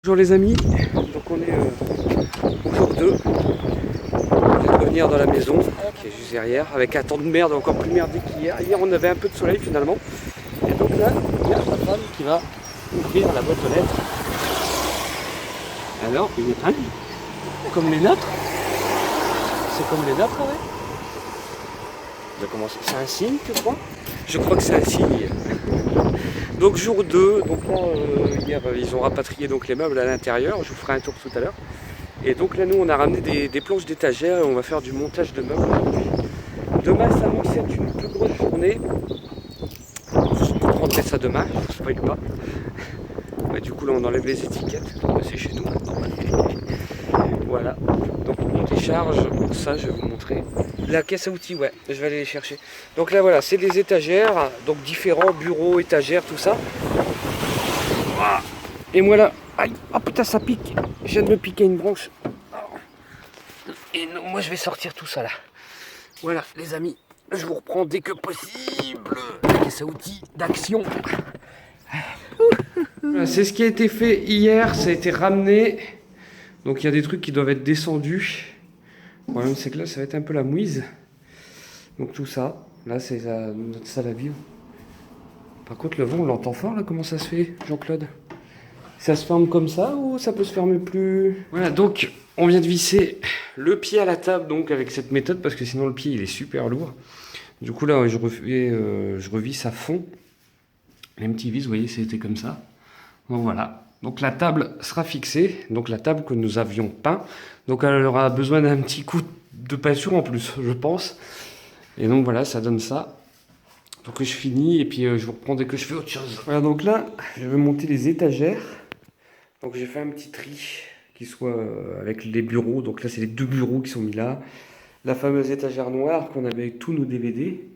Bonjour les amis, donc on est au jour 2. On vient de revenir dans la maison qui est juste derrière avec un temps de merde encore plus merdique qu'hier. Hier on avait un peu de soleil finalement. Et donc là, il y a ma femme qui va ouvrir la boîte aux lettres. Alors, une épingle, comme les nôtres. C'est comme les nôtres, ouais. C'est un signe, tu crois? Je crois que c'est un signe. Donc jour 2, donc là hier ils ont rapatrié donc les meubles à l'intérieur, je vous ferai un tour tout à l'heure. Et donc là nous on a ramené des planches d'étagères et on va faire du montage de meubles aujourd'hui. Demain ça va être une plus grosse journée. Vous comprendrez ça demain, je vous spoil pas. Ouais, du coup là on enlève les étiquettes, c'est chez nous maintenant. Voilà, donc on décharge, ça je vais vous montrer. La caisse à outils, ouais, je vais aller les chercher. Donc là voilà, c'est des étagères, donc différents bureaux, étagères, tout ça. Et moi là, aïe, oh putain ça pique, je viens de me piquer une branche. Et non, moi je vais sortir tout ça là. Voilà les amis, je vous reprends dès que possible. La caisse à outils d'action. Voilà, c'est ce qui a été fait hier, ça a été ramené. Donc il y a des trucs qui doivent être descendus. Le problème c'est que là ça va être un peu la mouise. Donc tout ça, là c'est notre salle à vivre. Par contre le vent on l'entend fort là, comment ça se fait Jean-Claude? Ça se ferme comme ça ou ça peut se fermer plus? Voilà, donc on vient de visser le pied à la table donc avec cette méthode parce que sinon le pied il est super lourd. Du coup là je revisse à fond. Les petits vis, vous voyez, c'était comme ça. Donc voilà. Donc la table sera fixée, donc la table que nous avions peint. Donc elle aura besoin d'un petit coup de peinture en plus, je pense. Et donc voilà, ça donne ça. Donc je finis et puis je vous reprends dès que je fais autre chose. Voilà, donc là, je vais monter les étagères. Donc j'ai fait un petit tri qui soit avec les bureaux. Donc là, c'est les deux bureaux qui sont mis là. La fameuse étagère noire qu'on avait avec tous nos DVD.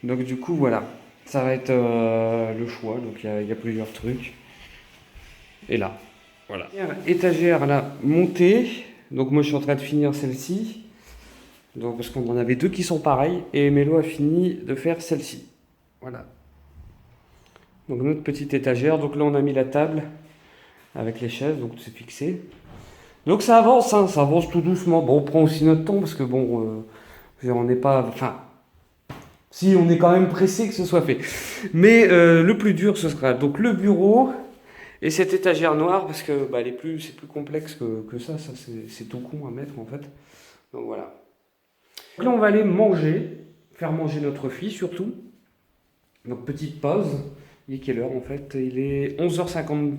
Donc du coup, voilà. Ça va être le choix. Donc il y a plusieurs trucs. Et là, voilà. Étagère là, montée. Donc moi je suis en train de finir celle-ci. Donc parce qu'on en avait deux qui sont pareils. Et Mélo a fini de faire celle-ci. Voilà. Donc notre petite étagère. Donc là on a mis la table avec les chaises. Donc c'est fixé. Donc ça avance, hein, ça avance tout doucement. Bon, on prend aussi notre temps parce que bon, on n'est pas... Enfin, si on est quand même pressé que ce soit fait. Mais le plus dur ce sera donc le bureau. Et cette étagère noire, parce que bah, c'est plus complexe que ça c'est tout con à mettre en fait. Donc voilà. Donc là on va aller manger, faire manger notre fille surtout. Donc petite pause. Il est quelle heure en fait? Il est 11h53,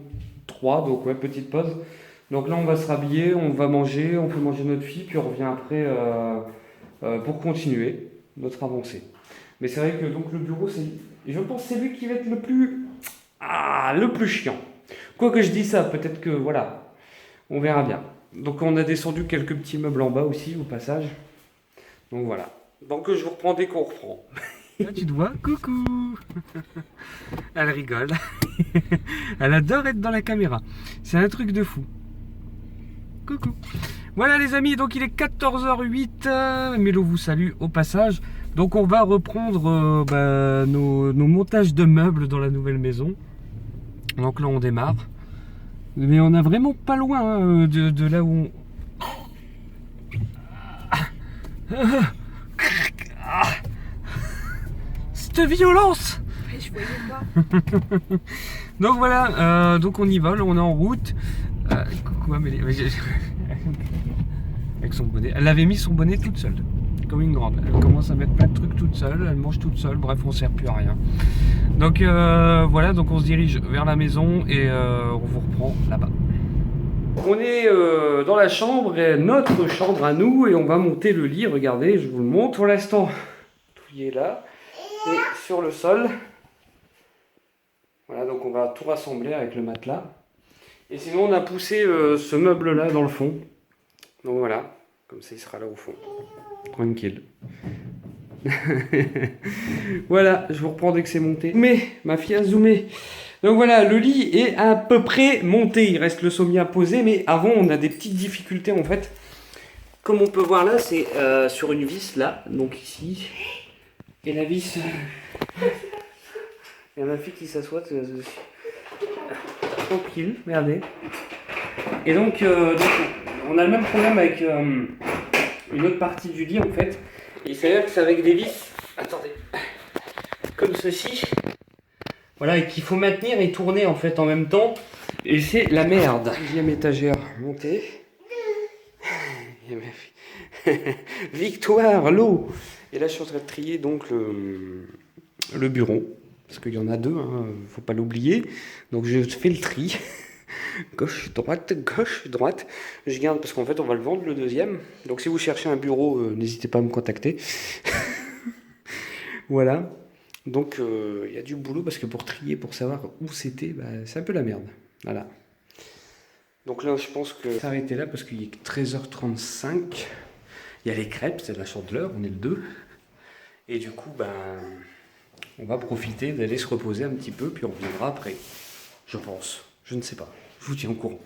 donc ouais, petite pause. Donc là on va se rhabiller, on va manger, on fait manger notre fille, puis on revient après pour continuer notre avancée. Mais c'est vrai que donc le bureau, je pense que c'est lui qui va être le plus chiant. Quoi que je dis ça, peut-être que voilà, on verra bien. Donc on a descendu quelques petits meubles en bas aussi au passage. Donc voilà. Donc je vous reprends dès qu'on reprend. Là tu te vois, coucou. Elle rigole. Elle adore être dans la caméra. C'est un truc de fou. Coucou. Voilà les amis, donc il est 14h08. Mélo vous salue au passage. Donc on va reprendre nos montages de meubles dans la nouvelle maison. Donc là on démarre. Mais on a vraiment pas loin hein, de là où on... Cette violence. Je voyais pas. Donc voilà, donc on y va, là on est en route. Coucou Amélie. Avec son bonnet. Elle avait mis son bonnet toute seule. Comme une grande. Elle commence à mettre plein de trucs toute seule. Elle mange toute seule. Bref, on ne sert plus à rien. Donc voilà, donc on se dirige vers la maison et on vous reprend là-bas. On est dans la chambre, notre chambre à nous, et on va monter le lit. Regardez, je vous le montre. Pour l'instant, tout y est là. Et sur le sol. Voilà, donc on va tout rassembler avec le matelas. Et sinon, on a poussé ce meuble-là dans le fond. Donc voilà, comme ça il sera là au fond. Tranquille. Voilà, je vous reprends dès que c'est monté. Mais ma fille a zoomé. Donc voilà, le lit est à peu près monté. Il reste le sommier à poser, mais avant on a des petites difficultés en fait. Comme on peut voir là, c'est sur une vis là, donc ici. Et la vis... Il y a ma fille qui s'assoit dessus. Tranquille, regardez. Et donc, on a le même problème avec une autre partie du lit en fait. Et il s'avère que c'est avec des vis, attendez, comme ceci. Voilà, et qu'il faut maintenir et tourner en fait en même temps. Et c'est la merde. Deuxième étagère montée. Victoire, l'eau. Et là je suis en train de trier donc le bureau. Parce qu'il y en a deux, hein, faut pas l'oublier. Donc je fais le tri. Gauche, droite. Je garde parce qu'en fait on va le vendre le deuxième. Donc si vous cherchez un bureau, n'hésitez pas à me contacter. Voilà. Donc il y a du boulot parce que pour trier, pour savoir où c'était, bah, c'est un peu la merde. Voilà. Donc là je pense que ça va s'arrêter là parce qu'il est 13h35. Il y a les crêpes, c'est la chandeleur, on est le 2. Et du coup, ben, on va profiter d'aller se reposer un petit peu, puis on reviendra après. Je pense. Je ne sais pas. Je vous tiens au courant.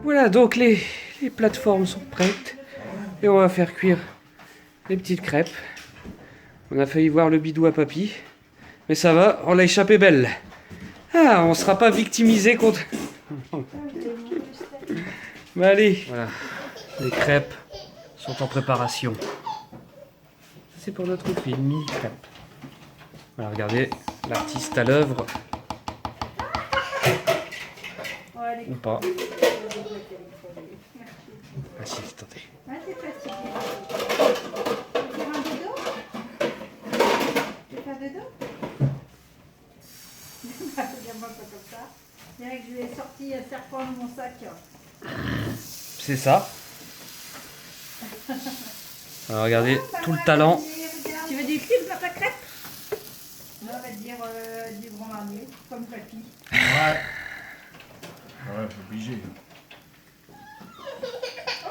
Voilà, donc les plateformes sont prêtes. Et on va faire cuire les petites crêpes. On a failli voir le bidou à papy. Mais ça va, on l'a échappé belle. Ah, on sera pas victimisé contre... Mais allez, voilà, les crêpes sont en préparation. C'est pour notre film, crêpes. Voilà, regardez, l'artiste à l'œuvre. Ou pas. Ah si, attendez. Ah, t'es fatiguée. Tu veux un dodo? Tu veux faire dodo? Regarde-moi pas comme ça. Je dirais que je lui ai sorti un serpent de mon sac. C'est ça. Alors regardez, Bah, tout le talent. Tu veux du cube dans ta crêpe? Non, on va te dire du grand marnier, comme papy. Ouais. Ouais, obligé. Oh,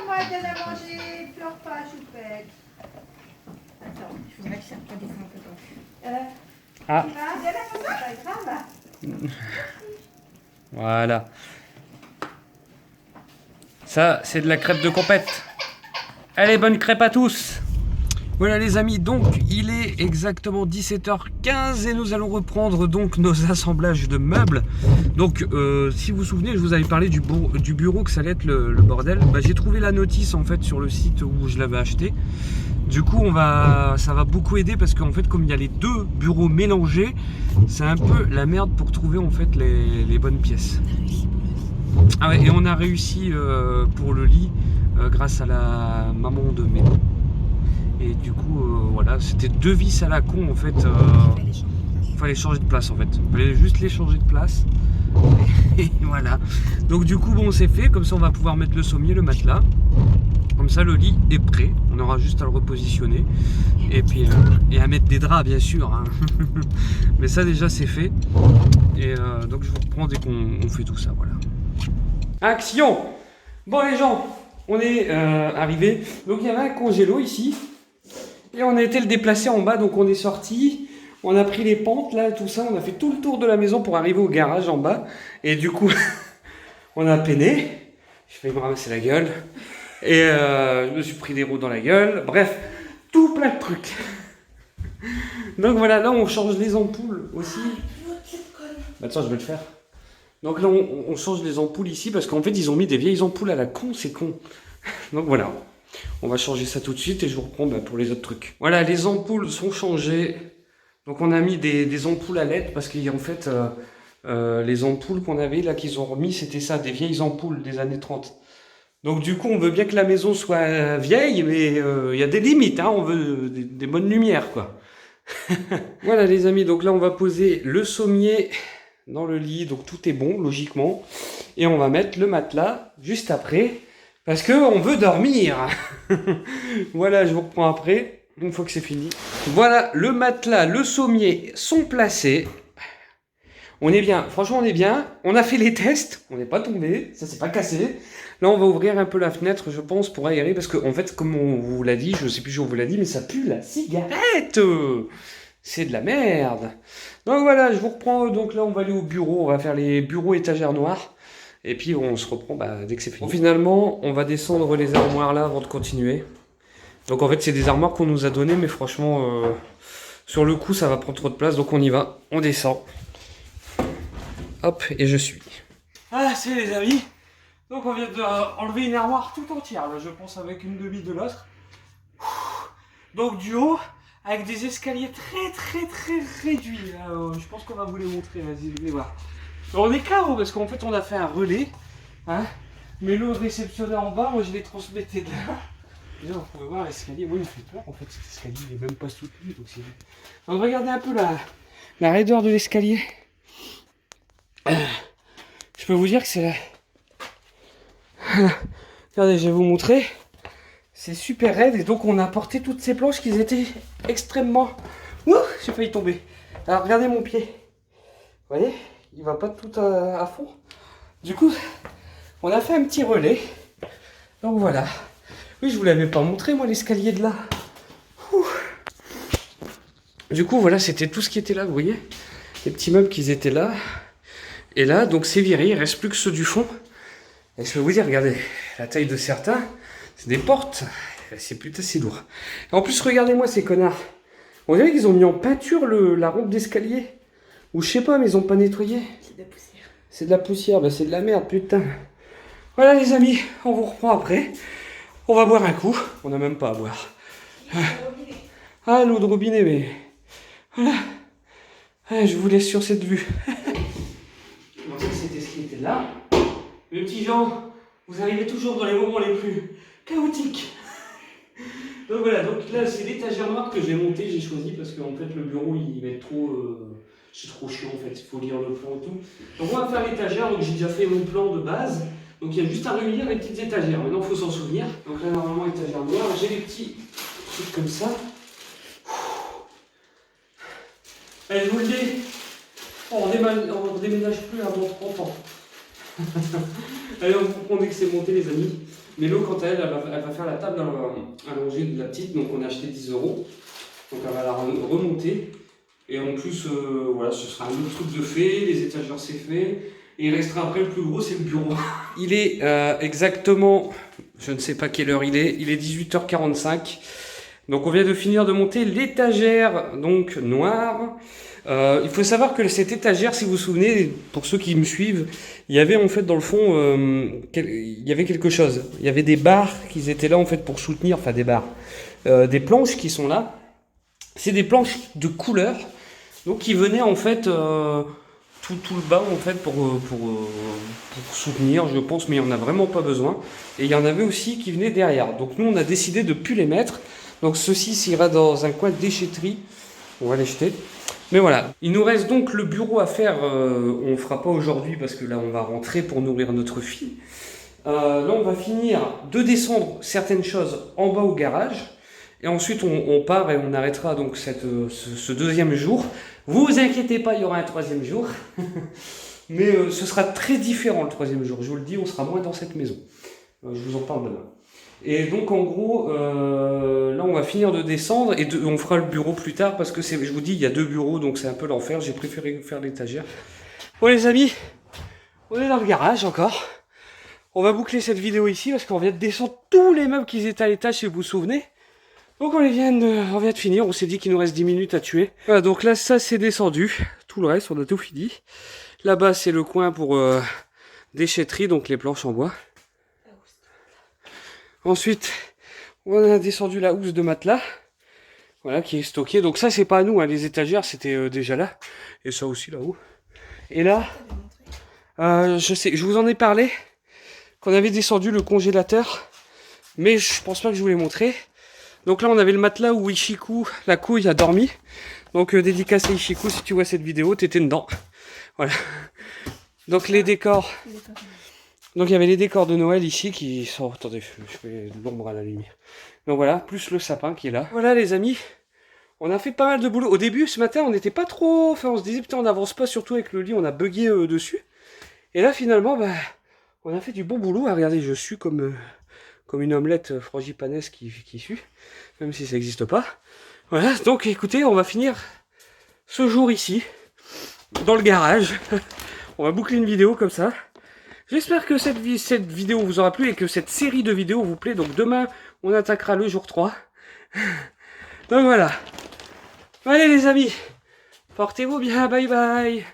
maman, elle donne à manger. Pleure pas, choupette. Attends, il faudrait que ça redescende un peu. Ah, Tu donnes à manger, c'est pas grave. voilà. Ça, c'est de la crêpe de compète. Allez, bonne crêpe à tous. Voilà les amis, donc il est exactement 17h15 et nous allons reprendre donc nos assemblages de meubles. Donc si vous vous souvenez, je vous avais parlé du bureau que ça allait être le bordel. Bah, j'ai trouvé la notice en fait sur le site où je l'avais acheté. Du coup ça va beaucoup aider parce qu'en fait comme il y a les deux bureaux mélangés, c'est un peu la merde pour trouver en fait les bonnes pièces. Ah ouais, et on a réussi pour le lit grâce à la maman de Mélo. Et du coup, voilà, c'était deux vis à la con en fait. Fallait changer de place en fait. Fallait juste les changer de place. Et voilà. Donc du coup, bon, c'est fait. Comme ça, on va pouvoir mettre le sommier, le matelas. Comme ça, le lit est prêt. On aura juste à le repositionner. Et puis, et à mettre des draps, bien sûr. Hein. Mais ça, déjà, c'est fait. Et donc, je vous reprends dès qu'on fait tout ça. Voilà. Action! Bon, les gens, on est arrivés. Donc, il y avait un congélo ici. Et on a été le déplacer en bas, donc on est sorti, on a pris les pentes là, tout ça, on a fait tout le tour de la maison pour arriver au garage en bas. Et du coup, on a peiné, je vais me ramasser la gueule, et je me suis pris des roues dans la gueule, bref, tout plein de trucs. Donc voilà, là on change les ampoules aussi. Bah attends, je vais le faire. Donc là on change les ampoules ici, parce qu'en fait ils ont mis des vieilles ampoules à la con, c'est con. Donc voilà. On va changer ça tout de suite et je vous reprends pour les autres trucs. Voilà, les ampoules sont changées. Donc on a mis des ampoules à LED parce qu'en fait, les ampoules qu'on avait là, qu'ils ont remis, c'était ça, des vieilles ampoules des années 30. Donc du coup, on veut bien que la maison soit vieille, mais il y a des limites, hein, on veut des bonnes lumières, quoi. Voilà les amis, donc là on va poser le sommier dans le lit, donc tout est bon, logiquement. Et on va mettre le matelas juste après. Parce qu'on veut dormir. Voilà, je vous reprends après, une fois que c'est fini. Voilà, le matelas, le sommier sont placés. On est bien, franchement on est bien. On a fait les tests, on n'est pas tombé, ça s'est pas cassé. Là on va ouvrir un peu la fenêtre, je pense, pour aérer. Parce qu'en fait, comme on vous l'a dit, je sais plus si on vous l'a dit, mais ça pue la cigarette. C'est de la merde. Donc voilà, je vous reprends. Donc là on va aller au bureau, on va faire les bureaux étagères noires. Et puis on se reprend dès que c'est fini. Bon, finalement, on va descendre les armoires là avant de continuer. Donc en fait, c'est des armoires qu'on nous a données, mais franchement, sur le coup, ça va prendre trop de place. Donc on y va, on descend. Hop, et je suis. Ah, c'est les amis. Donc on vient d'enlever une armoire tout entière, là, je pense avec une demi de l'autre. Donc du haut, avec des escaliers très réduits. Là, je pense qu'on va vous les montrer, vas-y, venez voir. Alors, on est KO parce qu'en fait on a fait un relais. Hein, mais l'eau réceptionnait en bas, moi je l'ai transmetté de là. Et là vous pouvez voir l'escalier, moi il me fait peur en fait, cet escalier il est même pas soutenu. Donc regardez un peu la raideur de l'escalier. Je peux vous dire que c'est la... Regardez, je vais vous montrer. C'est super raide et donc on a porté toutes ces planches qui étaient extrêmement... Ouh, j'ai failli tomber. Alors regardez mon pied. Vous voyez, il va pas tout à fond. Du coup, on a fait un petit relais. Donc voilà. Oui, je vous l'avais pas montré moi l'escalier de là. Ouh. Du coup voilà, c'était tout ce qui était là, vous voyez. Les petits meubles qui étaient là. Et là, donc c'est viré, il ne reste plus que ceux du fond. Et je peux vous dire, regardez, la taille de certains, c'est des portes. C'est putain, c'est lourd. Et en plus, regardez-moi ces connards. On dirait qu'ils ont mis en peinture la rampe d'escalier. Ou je sais pas, mais ils ont pas nettoyé. C'est de la poussière. C'est de la poussière, bah c'est de la merde, putain. Voilà les amis, on vous reprend après. On va boire un coup. On n'a même pas à boire. Ah, l'eau de robinet, mais... Voilà. Ah, je vous laisse sur cette vue. Donc ça, c'était ce qui était là. Mes petits gens, vous arrivez toujours dans les moments les plus chaotiques. Donc voilà, donc là, c'est l'étagère noire que j'ai montée, j'ai choisi parce qu'en fait, le bureau, il va être trop... c'est trop chiant, en fait, il faut lire le plan et tout. Donc on va faire l'étagère, donc j'ai déjà fait mon plan de base. Donc il y a juste à relire les petites étagères. Maintenant, il faut s'en souvenir. Donc là, normalement, étagère noire, j'ai des petits trucs comme ça. Allez, je vous le dis, on ne déménage plus avant 30 ans. Allez, vous comprenez que c'est monté, les amis. Mais l'eau, quant à elle, elle va faire la table allongée de la petite. Donc, on a acheté 10 €. Donc, elle va la remonter. Et en plus, voilà, ce sera un autre truc de fait. Les étagères, c'est fait. Et il restera après le plus gros, c'est le bureau. Il est exactement, je ne sais pas quelle heure il est 18h45. Donc on vient de finir de monter l'étagère donc noire. Il faut savoir que cette étagère, si vous vous souvenez, pour ceux qui me suivent, il y avait en fait dans le fond, il y avait quelque chose. Il y avait des barres qui étaient là en fait pour soutenir, enfin des barres, des planches qui sont là. C'est des planches de couleur, donc qui venaient en fait tout le bas en fait pour soutenir, je pense, mais il n'y en a vraiment pas besoin. Et il y en avait aussi qui venaient derrière. Donc nous on a décidé de ne plus les mettre. Donc ceci s'ira dans un coin de déchetterie. On va les jeter. Mais voilà, il nous reste donc le bureau à faire. On ne fera pas aujourd'hui parce que là on va rentrer pour nourrir notre fille. Là on va finir de descendre certaines choses en bas au garage. Et ensuite on part et on arrêtera donc ce deuxième jour. Vous inquiétez pas, il y aura un troisième jour. Mais ce sera très différent le troisième jour. Je vous le dis, on sera moins dans cette maison. Je vous en parle demain. Et donc en gros, là on va finir de descendre et on fera le bureau plus tard parce que je vous dis, il y a 2 bureaux donc c'est un peu l'enfer. J'ai préféré faire l'étagère. Bon les amis, on est dans le garage encore. On va boucler cette vidéo ici parce qu'on vient de descendre tous les meubles qui étaient à l'étage si vous vous souvenez. Donc on vient de finir, on s'est dit qu'il nous reste 10 minutes à tuer. Voilà, donc là ça c'est descendu, tout le reste on a tout fini. Là-bas c'est le coin pour déchetterie, donc les planches en bois. Ensuite on a descendu la housse de matelas, voilà, qui est stockée. Donc ça c'est pas à nous, hein, les étagères c'était déjà là. Et ça aussi là-haut. Et là, je vous en ai parlé, qu'on avait descendu le congélateur, mais je pense pas que je vous l'ai montré. Donc là on avait le matelas où Ishiku, la couille, a dormi. Donc dédicace à Ishiku, si tu vois cette vidéo, t'étais dedans. Voilà. Donc les décors. Donc il y avait les décors de Noël ici qui sont... Attendez, je fais de l'ombre à la lumière. Donc voilà, plus le sapin qui est là. Voilà les amis, on a fait pas mal de boulot. Au début, ce matin, on n'était pas trop... Enfin, on se disait, putain, on n'avance pas, surtout avec le lit, on a bugué dessus. Et là, finalement, bah, on a fait du bon boulot. Ah, regardez, je suis comme une omelette frangipanesque qui sue, même si ça n'existe pas. Voilà, donc écoutez, on va finir ce jour ici, dans le garage. On va boucler une vidéo comme ça. J'espère que cette vidéo vous aura plu et que cette série de vidéos vous plaît. Donc demain, on attaquera le jour 3. Donc voilà. Allez les amis, portez-vous bien, bye bye.